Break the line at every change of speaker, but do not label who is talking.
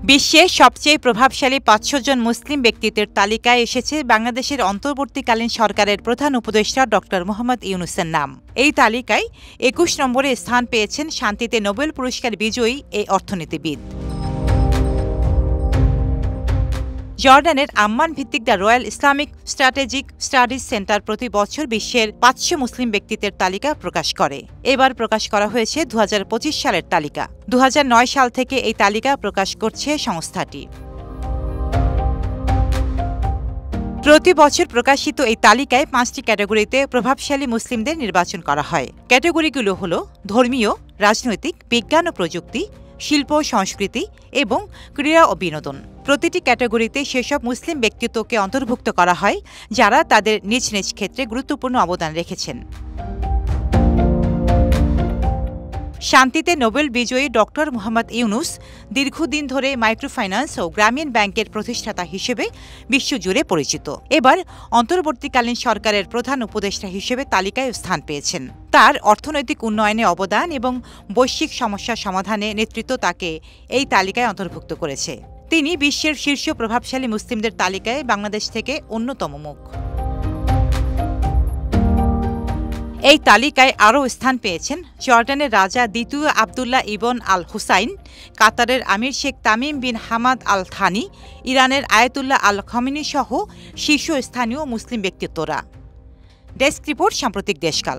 বিশ্বের সবচেয়ে প্রভাবশালী ৫০০ জন মুসলিম ব্যক্তিত্বের তালিকায় এসেছে বাংলাদেশের অন্তর্বর্তীকালীন সরকারের প্রধান উপদেষ্টা ডক্টর মোহাম্মদ ইউনূসের নাম। এই তালিকায় ২১ নম্বরে স্থান পেয়েছেন শান্তিতে নোবেল পুরস্কার বিজয়ী এই অর্থনীতিবিদ। জর্ডানের আম্মান ভিত্তিক the royal Islamic strategic studies centre প্রতি বছর বিশ্বের ৫০০ মুসলিম ব্যক্তিত্বের তালিকা প্রকাশ করে। এবার প্রকাশ করা হয়েছে ২০২৫ সালের তালিকা। ২০০৯ সাল থেকে এই তালিকা প্রকাশ করছে সংস্থাটি। প্রতি বছর প্রকাশিত এই তালিকায় ৫টি ক্যাটাগরিতে প্রভাবশালী মুসলিমদের নির্বাচন করা হয়। ক্যাটাগরিগুলো হল ধর্মীয়, রাজনৈতিক, বিজ্ঞান ও প্রযুক্তি, শিল্প ও সংস্কৃতি এবং ক্রীড়া ও বিনোদন। প্রতিটি ক্যাটাগরিতে সেসব মুসলিম ব্যক্তিত্বকে অন্তর্ভুক্ত করা হয় যারা তাদের নিজ নিজ ক্ষেত্রে গুরুত্বপূর্ণ অবদান রেখেছেন। শান্তিতে নোবেল বিজয়ী ডক্টর মোহাম্মদ ইউনূস দীর্ঘদিন ধরে মাইক্রোফাইন্যান্স ও গ্রামীণ ব্যাংকের প্রতিষ্ঠাতা হিসেবে বিশ্বজুড়ে পরিচিত। এবার অন্তর্বর্তীকালীন সরকারের প্রধান উপদেষ্টা হিসেবে তালিকায় স্থান পেয়েছেন। তার অর্থনৈতিক উন্নয়নে অবদান এবং বৈশ্বিক সমস্যা সমাধানে নেতৃত্ব তাকে এই তালিকায় অন্তর্ভুক্ত করেছে। তিনি বিশ্বের শীর্ষ প্রভাবশালী মুসলিমদের তালিকায় বাংলাদেশ থেকে অন্যতম মুখ। এই তালিকায় আরও স্থান পেয়েছেন জর্ডানের রাজা দ্বিতীয় আবদুল্লাহ ইবন আল হুসাইন, কাতারের আমির Sheikh Tamim bin Hamad Al Thani, ইরানের আয়াতুল্লাহ আল খমেনি সহ শীর্ষস্থানীয় মুসলিম ব্যক্তিত্বরা। ডেস্ক রিপোর্ট, সাম্প্রতিক দেশকাল।